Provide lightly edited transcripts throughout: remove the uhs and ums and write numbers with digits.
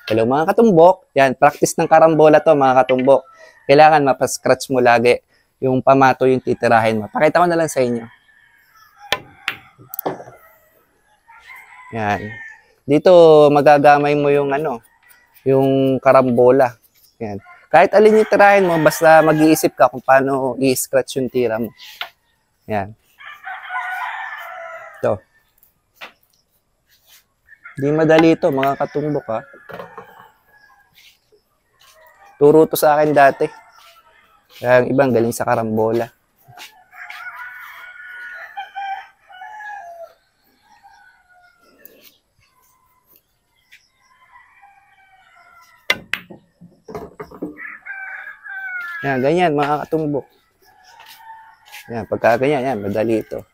Hello mga katumbok. Yan, practice ng karambola to mga katumbok. Kailangan mapascratch mo lagi. Yung pamato yung titirahin mo. Pakita ko na lang sa inyo. Yan. Dito magagamay mo yung yung karambola. Yan. Kahit alin yung tirahin mo, basta mag-iisip ka kung paano i-scratch yung tira mo. Yan. Ito. Hindi madali ito mga katumbok ha. Turo to sa akin dati. Kaya ang ibang galing sa karambola. Yan, ganyan mga katumbok. Yan, pagka ganyan, yan, madali ito.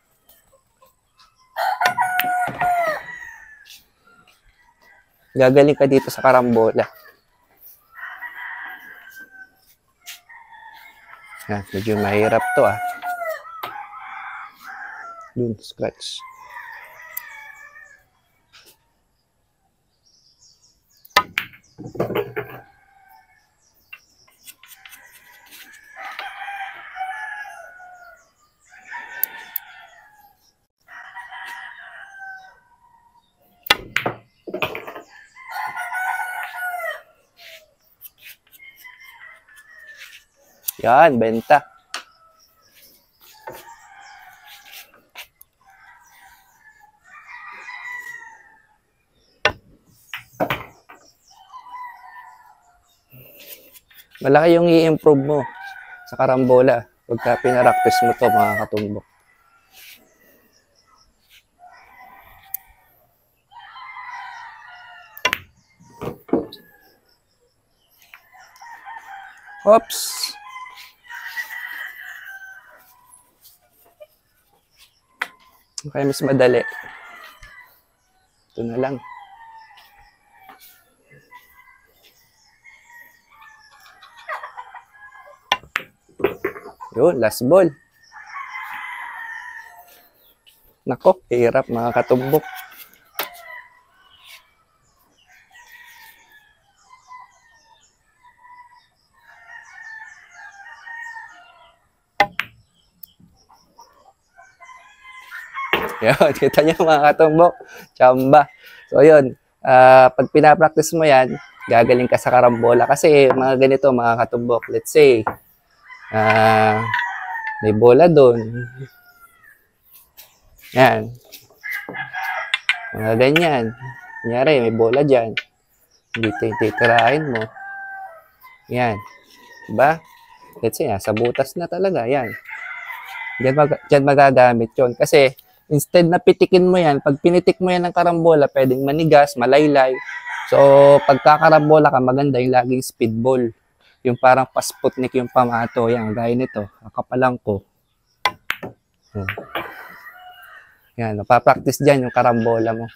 Gagaling ka dito sa karambola. Yan, medyo mahirap to ah. Dun, scratch. Yan, benta. Malaki yung i-improve mo sa karambola pagka pinaraktis mo to mga katumbok. Oops! Okay, mas madali. Ito na lang. Yun, last ball. Nako, hirap mga katumbok. Yan, kita niyo mga katumbok. Chamba. So, yun. Pag pinapractice mo yan, gagaling ka sa karambola. Kasi mga ganito, mga katumbok. Let's say, may bola doon. Yan. Mga ganyan. Kunyari, may bola dyan. Dito yung titirahin mo. Yan. Diba? Let's say, sa butas na talaga. Yan. Diyan magagamit yun. Kasi, instead na pitikin mo yan, pag pinitik mo yan ng karambola, pwedeng manigas, malaylay. So, pagkakarambola ka, maganda yung laging speedball. Yung parang pasputnik yung pamato. Yan, gaya nito. Nakapalang ko. Yan, napapractice dyan yung karambola mo.